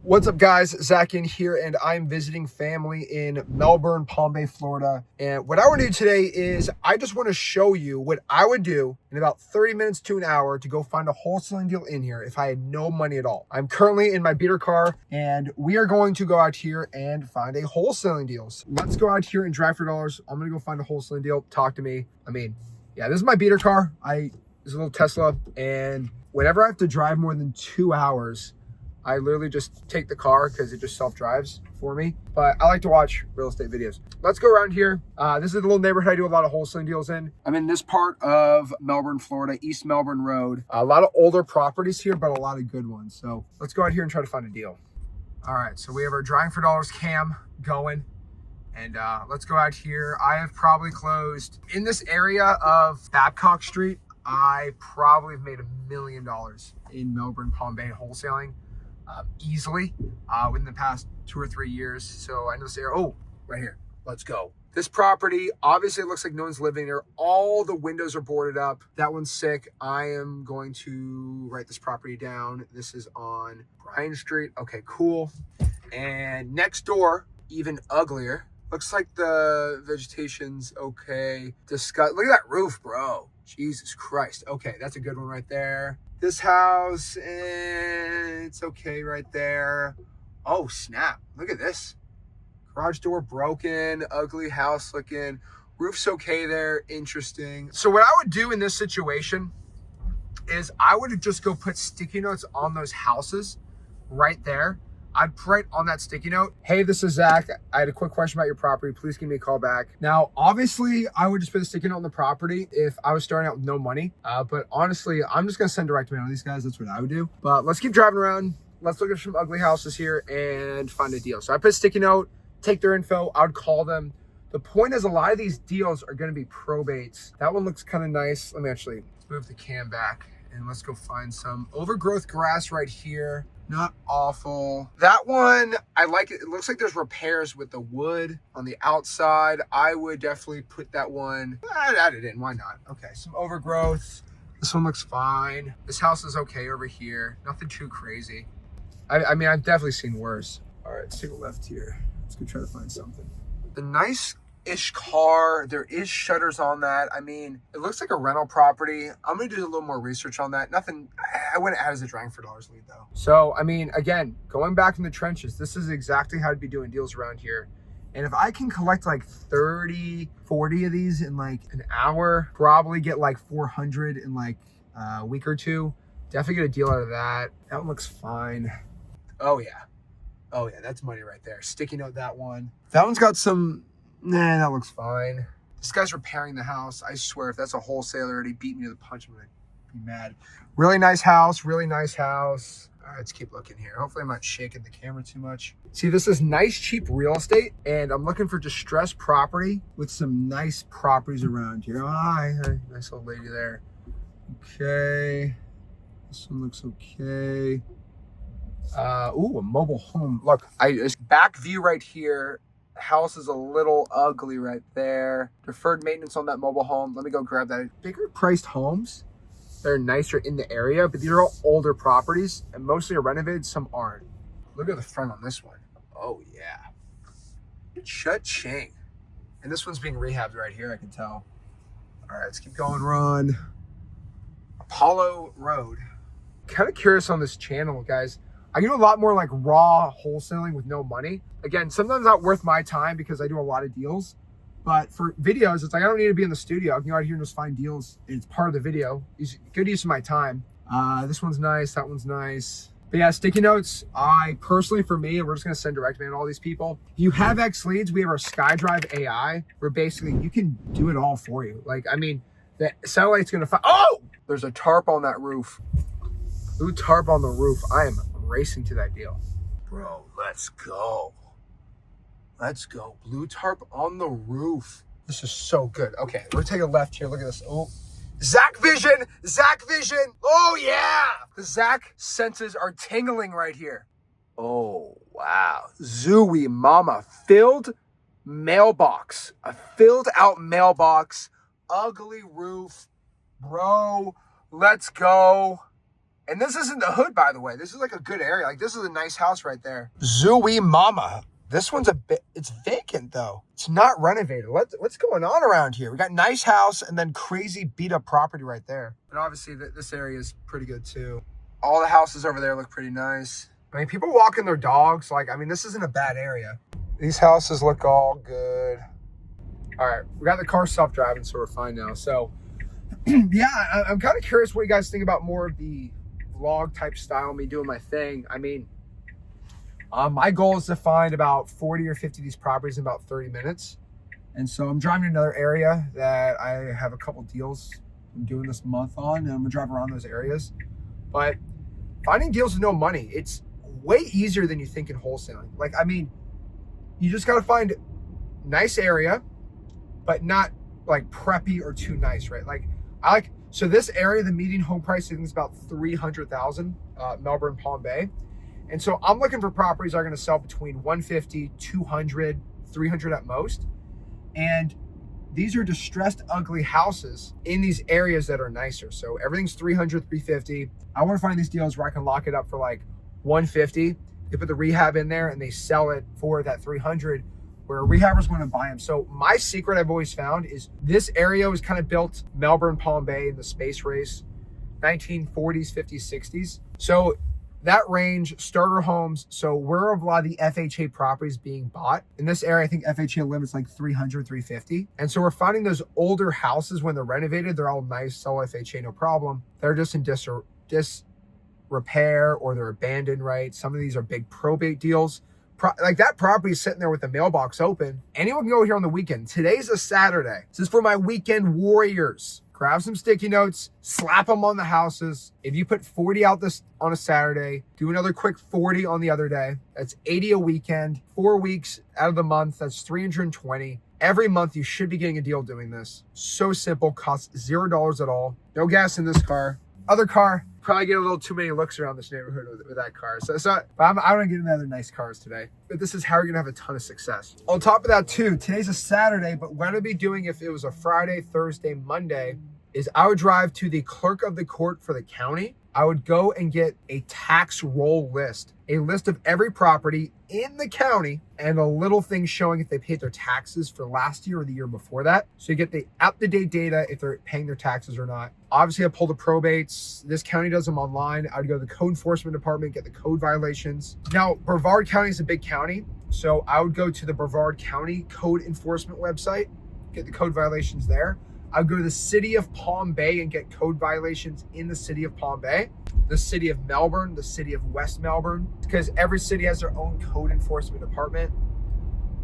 What's up, guys? Zach in here, and I'm visiting family in Melbourne, Palm Bay, Florida. And what I want to do today is I just want to show you what I would do in about 30 minutes to an hour to go find a wholesaling deal in here if I had no money at all. I'm currently in my beater car, and we are going to go out here and find a wholesaling deal. So let's go out here and drive for dollars. I'm going to go find a wholesaling deal. Talk to me. Yeah, this is my beater car. This is a little Tesla, and whenever I have to drive more than 2 hours, I literally just take the car because it just self-drives for me. But I like to watch real estate videos. Let's go around here. This is a little neighborhood I do a lot of wholesaling deals in. I'm in this part of Melbourne, Florida, East Melbourne Road. A lot of older properties here, but a lot of good ones. So let's go out here and try to find a deal. All right, so we have our Driving for Dollars cam going. And let's go out here. I have probably closed, in this area of Babcock Street, I probably have made $1 million in Melbourne, Palm Bay wholesaling. Easily within the past 2 or 3 years. So I know this area. Oh, right here. Let's go. This property, obviously it looks like no one's living there. All the windows are boarded up. That one's sick. I am going to write this property down. This is on Bryan Street. Okay, cool. And next door, even uglier. Looks like the vegetation's okay. Look at that roof, bro. Jesus Christ. Okay, that's a good one right there. This house, it's okay right there. Oh, snap. Look at this. Garage door broken, ugly house looking. Roof's okay there, interesting. So what I would do in this situation is I would just go put sticky notes on those houses right there. I'd write on that sticky note, hey, this is Zach. I had a quick question about your property. Please give me a call back. Now, obviously, I would just put a sticky note on the property if I was starting out with no money. But honestly, I'm just going to send direct mail to these guys. That's what I would do. But let's keep driving around. Let's look at some ugly houses here and find a deal. So I put a sticky note, take their info. I would call them. The point is a lot of these deals are going to be probates. That one looks kind of nice. Let me actually move the cam back and let's go find some overgrowth grass right here. Not awful. That one, I like it. It looks like there's repairs with the wood on the outside. I would definitely put that one, add it in. Why not? Okay, some overgrowth. This one looks fine. This house is okay over here. Nothing too crazy. I mean, I've definitely seen worse. All right, let's take a left here. Let's go try to find something. The nice-ish car. There is shutters on that. I mean, it looks like a rental property. I'm going to do a little more research on that. Nothing, I wouldn't add as a Driving for Dollars lead though. So, I mean, again, going back in the trenches, this is exactly how I'd be doing deals around here. And if I can collect like 30, 40 of these in like an hour, probably get like 400 in like a week or two, definitely get a deal out of that. That one looks fine. Oh yeah. Oh yeah, that's money right there. Sticky note that one. That one's got some, nah, that looks fine. This guy's repairing the house. I swear, if that's a wholesaler and he beat me to the punch, I'm gonna be mad. Really nice house, really nice house. All right, let's keep looking here. Hopefully I'm not shaking the camera too much. See, this is nice, cheap real estate, and I'm looking for distressed property with some nice properties around here. Oh, hi, nice old lady there. Okay, this one looks okay. Ooh, a mobile home. Look, back view right here. House is a little ugly right there. Deferred maintenance on that mobile home. Let me go grab that. Bigger priced homes, they're nicer in the area, but these are all older properties and mostly are renovated, some aren't. Look at the front on this one. Oh yeah. Cha-ching. And this one's being rehabbed right here, I can tell. All right, let's keep going, run. Apollo Road. Kind of curious on this channel, guys. I do a lot more like raw wholesaling with no money. Again, sometimes not worth my time because I do a lot of deals. But for videos, it's like I don't need to be in the studio. I can go out here and just find deals. It's part of the video. It's good use of my time. This one's nice. That one's nice. But yeah, sticky notes. I personally, for me, we're just going to send direct mail to all these people. If you have X leads, we have our SkyDrive AI where basically you can do it all for you. Like, I mean, the satellite's going to find. Oh, there's a tarp on that roof. Blue tarp on the roof. I am racing to that deal. Bro, let's go. Let's go. Blue tarp on the roof. This is so good. Okay, we're taking a left here. Look at this. Oh, Zach Vision. Zach Vision. Oh, yeah. The Zach senses are tingling right here. Oh, wow. Zooey mama. Filled mailbox. A filled out mailbox. Ugly roof. Bro, let's go. And this isn't the hood, by the way. This is like a good area. Like, this is a nice house right there. Zooey Mama. This one's it's vacant though. It's not renovated. What's going on around here? We got nice house and then crazy beat up property right there. And obviously this area is pretty good too. All the houses over there look pretty nice. I mean, people walking their dogs. Like, I mean, this isn't a bad area. These houses look all good. All right, we got the car self-driving, so we're fine now. So yeah, I'm kind of curious what you guys think about more of the vlog type style, me doing my thing. I mean, my goal is to find about 40 or 50 of these properties in about 30 minutes. And so I'm driving to another area that I have a couple deals I'm doing this month on, and I'm gonna drive around those areas. But finding deals with no money, it's way easier than you think in wholesaling. Like, I mean, you just gotta find nice area, but not like preppy or too nice, right? Like, so this area, the median home price I think is about 300,000, Melbourne, Palm Bay. And so I'm looking for properties that are going to sell between 150, 200, 300 at most. And these are distressed, ugly houses in these areas that are nicer. So everything's 300, 350. I want to find these deals where I can lock it up for like 150. They put the rehab in there and they sell it for that 300, where rehabbers want to buy them. So my secret I've always found is this area was kind of built Melbourne, Palm Bay in the space race, 1940s, 50s, 60s. So that range, starter homes. So where a lot of the FHA properties being bought in this area, I think FHA limits like 300, 350. And so we're finding those older houses when they're renovated, they're all nice, sell FHA, no problem. They're just in disrepair or they're abandoned, right? Some of these are big probate deals. Like that property is sitting there with the mailbox open. Anyone can go here on the weekend. Today's a Saturday. This is for my weekend warriors. Grab some sticky notes, slap them on the houses. If you put 40 out this on a Saturday, do another quick 40 on the other day. That's 80 a weekend, 4 weeks out of the month. That's 320. Every month you should be getting a deal doing this. So simple, costs $0 at all. No gas in this car. Other car, probably get a little too many looks around this neighborhood with that car. So I don't get into other nice cars today. But this is how you're gonna have a ton of success. On top of that too, today's a Saturday, but what I'd be doing if it was a Friday, Thursday, Monday, is I would drive to the clerk of the court for the county. I would go and get a tax roll list, a list of every property in the county and a little thing showing if they paid their taxes for last year or the year before that. So you get the up-to-date data if they're paying their taxes or not. Obviously, I pull the probates. This county does them online. I would go to the code enforcement department, get the code violations. Now, Brevard County is a big county. So I would go to the Brevard County code enforcement website, get the code violations there. I would go to the city of Palm Bay and get code violations in the city of Palm Bay, the city of Melbourne, the city of West Melbourne, because every city has their own code enforcement department.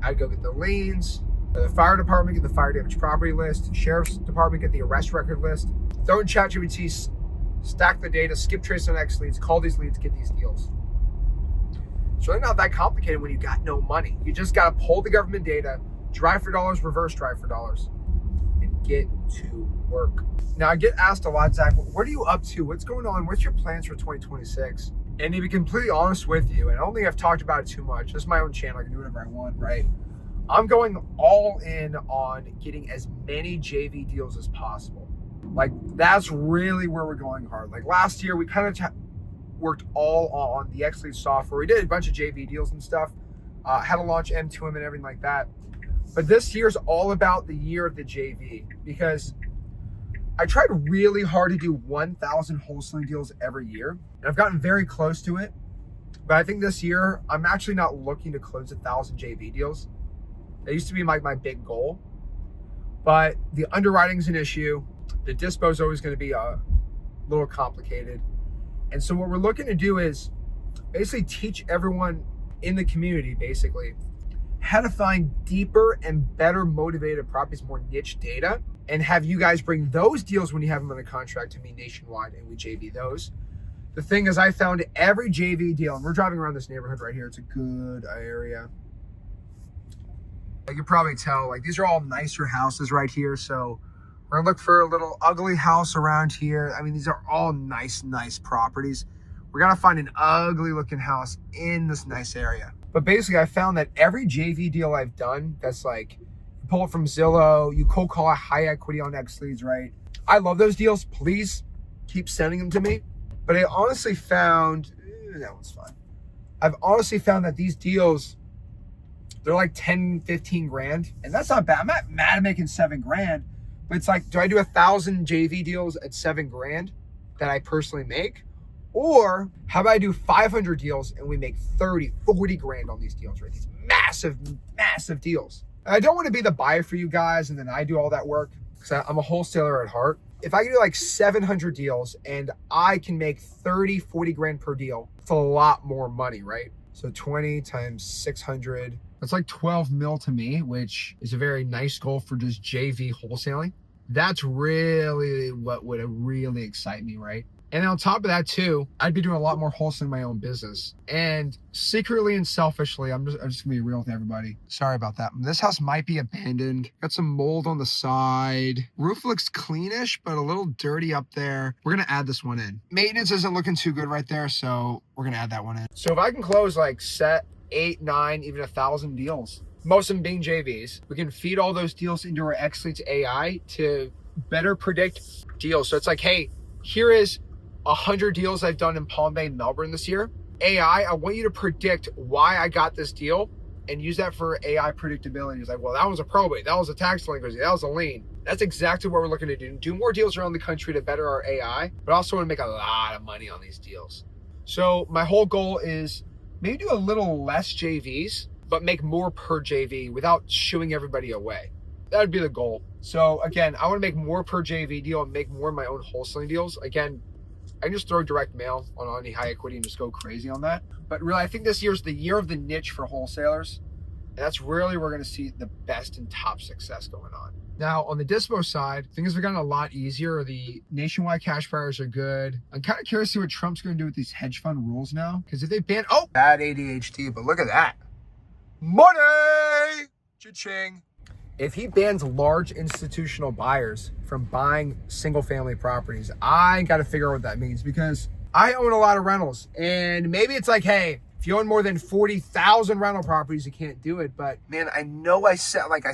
I'd go get the liens, the fire department, get the fire damage property list, sheriff's department, get the arrest record list, throw in ChatGPT, stack the data, skip trace on X leads, call these leads, get these deals. It's really not that complicated when you got no money. You just got to pull the government data, drive for dollars, reverse drive for dollars. Get to work. Now I get asked a lot, Zach, what are you up to? What's going on? What's your plans for 2026? And to be completely honest with you, and I don't think I've talked about it too much, this is my own channel, I can do whatever I want, right? I'm going all in on getting as many JV deals as possible. Like, that's really where we're going hard. Like last year, we kind of worked all on the X-Lead software. We did a bunch of JV deals and stuff, had to launch M2M and everything like that. But this year's all about the year of the JV, because I tried really hard to do 1,000 wholesaling deals every year, and I've gotten very close to it. But I think this year, I'm actually not looking to close 1,000 JV deals. That used to be my big goal. But the underwriting's an issue. The dispo is always going to be a little complicated. And so what we're looking to do is basically teach everyone in the community, basically, how to find deeper and better motivated properties, more niche data, and have you guys bring those deals when you have them under contract to me nationwide, and we JV those. The thing is, I found every JV deal, and we're driving around this neighborhood right here. It's a good area. You can probably tell, like, these are all nicer houses right here. So we're gonna look for a little ugly house around here. I mean, these are all nice properties. We're gonna find an ugly looking house in this nice area. But basically, I found that every JV deal I've done, that's like, you pull it from Zillow, you cold call a high equity on X leads, right? I love those deals. Please keep sending them to me. But I honestly found, that one's fine. I've honestly found that these deals, they're like 10, 15 grand. And that's not bad. I'm not mad at making 7 grand. But it's like, do I do 1,000 JV deals at 7 grand that I personally make? Or how about I do 500 deals and we make 30, 40 grand on these deals, right? These massive, massive deals. And I don't want to be the buyer for you guys and then I do all that work because I'm a wholesaler at heart. If I can do like 700 deals and I can make 30, 40 grand per deal, it's a lot more money, right? So 20 times 600, that's like 12 mil to me, which is a very nice goal for just JV wholesaling. That's really what would really excite me, right? And on top of that too, I'd be doing a lot more wholesaling in my own business. And secretly and selfishly, I'm just gonna be real with everybody. Sorry about that. This house might be abandoned. Got some mold on the side. Roof looks cleanish, but a little dirty up there. We're gonna add this one in. Maintenance isn't looking too good right there, so we're gonna add that one in. So if I can close like 8, 9, even 1,000 deals, most of them being JVs, we can feed all those deals into our X-Leads AI to better predict deals. So it's like, hey, here is 100 deals I've done in Palm Bay and Melbourne this year. AI, I want you to predict why I got this deal and use that for AI predictability. It's like, well, that was a probate, that was a tax delinquency, that was a lien. That's exactly what we're looking to do. Do more deals around the country to better our AI, but also want to make a lot of money on these deals. So my whole goal is maybe do a little less JVs, but make more per JV without shooing everybody away. That would be the goal. So again, I want to make more per JV deal and make more of my own wholesaling deals. Again, I can just throw direct mail on any high equity and just go crazy on that. But really, I think this year's the year of the niche for wholesalers. And that's really where we're going to see the best and top success going on. Now, on the dispo side, things have gotten a lot easier. The nationwide cash buyers are good. I'm kind of curious to see what Trump's going to do with these hedge fund rules now. Because if they ban, bad ADHD, but look at that. Money! Cha-ching. If he bans large institutional buyers from buying single family properties, I got to figure out what that means because I own a lot of rentals and maybe it's like, hey, if you own more than 40,000 rental properties, you can't do it. But man, I know I sound like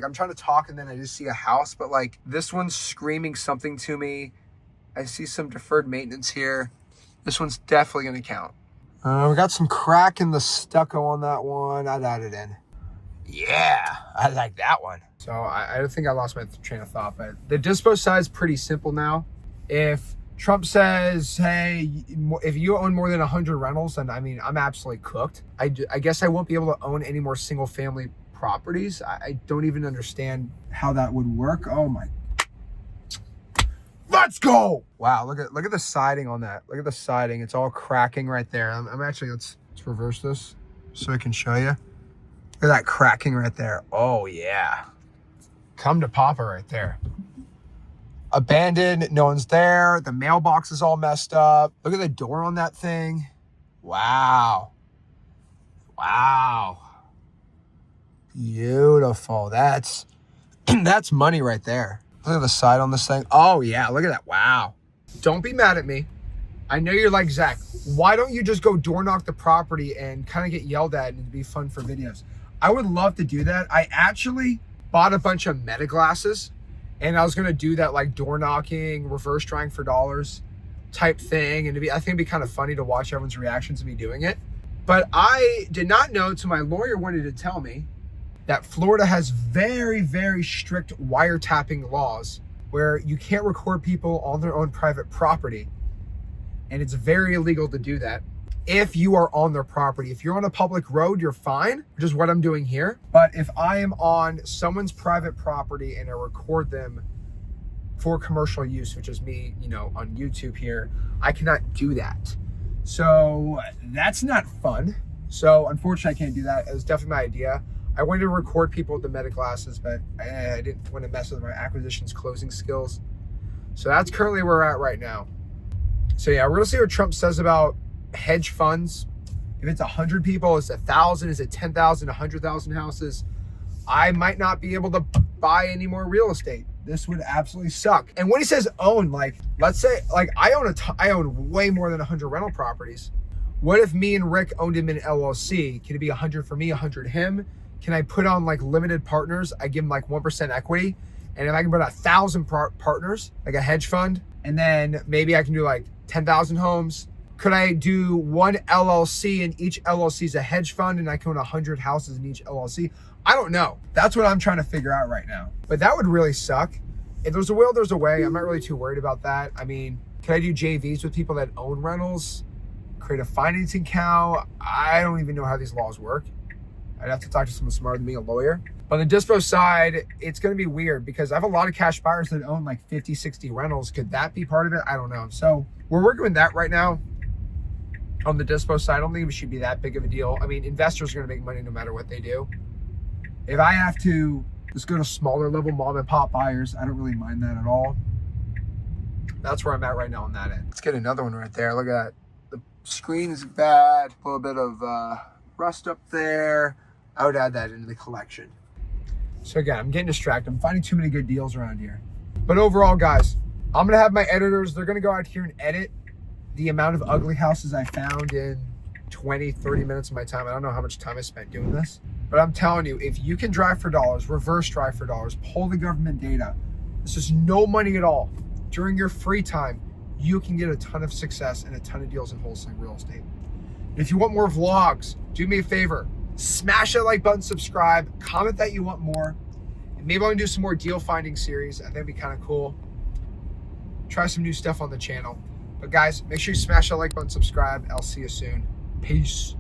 I'm trying to talk and then I just see a house, but like this one's screaming something to me. I see some deferred maintenance here. This one's definitely going to count. We got some crack in the stucco on that one. I'd add it in. Yeah, I like that one. So I don't think I lost my train of thought, but the dispo side is pretty simple now. If Trump says, hey, if you own more than 100 rentals, then I mean, I'm absolutely cooked. I guess I won't be able to own any more single family properties. I don't even understand how that would work. Oh my. Let's go. Wow, look at the siding on that. Look at the siding. It's all cracking right there. I'm actually, let's reverse this so I can show you. Look at that cracking right there. Oh, yeah. Come to Papa right there. Abandoned. No one's there. The mailbox is all messed up. Look at the door on that thing. Wow. Wow. Beautiful. That's money right there. Look at the side on this thing. Oh, yeah. Look at that. Wow. Don't be mad at me. I know you're like, Zach, why don't you just go door knock the property and kind of get yelled at and it'd be fun for videos? I would love to do that. I actually bought a bunch of meta glasses and I was going to do that like door knocking, reverse drying for dollars type thing. And I think it'd be kind of funny to watch everyone's reaction to me doing it. But I did not know until my lawyer wanted to tell me that Florida has very, very strict wiretapping laws where you can't record people on their own private property. And it's very illegal to do that. If you are on their property. If you're on a public road, you're fine, which is what I'm doing here. But if I am on someone's private property and I record them for commercial use, which is me, on YouTube here, I cannot do that. So that's not fun. So unfortunately, I can't do that. It was definitely my idea. I wanted to record people with the meta glasses, but I didn't want to mess with my acquisitions closing skills. So that's currently where we're at right now. So yeah, we're gonna see what Trump says about hedge funds. If it's 100 people, it's 1,000, is it 10,000, 100,000 houses? I might not be able to buy any more real estate. This would absolutely suck. And when he says own, like, let's say, like I own way more than 100 rental properties. What if me and Rick owned him in LLC? Can it be 100 for me, 100 him? Can I put on like limited partners? I give him like 1% equity. And if I can put 1,000 partners, like a hedge fund, And then maybe I can do like 10,000 homes. Could I do one LLC and each LLC is a hedge fund and I can own 100 houses in each LLC? I don't know. That's what I'm trying to figure out right now. But that would really suck. If there's a will, there's a way. I'm not really too worried about that. I mean, can I do JVs with people that own rentals? Create a financing account? I don't even know how these laws work. I'd have to talk to someone smarter than me, a lawyer. But on the dispo side, it's going to be weird because I have a lot of cash buyers that own like 50, 60 rentals. Could that be part of it? I don't know. So we're working with that right now on the dispo side. I don't think it should be that big of a deal. I mean, investors are going to make money no matter what they do. If I have to just go to smaller level mom and pop buyers, I don't really mind that at all. That's where I'm at right now on that end. Let's get another one right there. Look at that. The screen is bad. A little bit of rust up there. I would add that into the collection. So again, I'm getting distracted. I'm finding too many good deals around here. But overall, guys, I'm going to have my editors. They're going to go out here and edit the amount of ugly houses I found in 20, 30 minutes of my time. I don't know how much time I spent doing this. But I'm telling you, if you can drive for dollars, reverse drive for dollars, pull the government data, this is no money at all. During your free time, you can get a ton of success and a ton of deals in wholesale real estate. If you want more vlogs, do me a favor. Smash that like button, subscribe, comment that you want more. And maybe I'll do some more deal finding series. I think it'd be kind of cool. Try some new stuff on the channel. But guys, make sure you smash that like button, subscribe. I'll see you soon. Peace.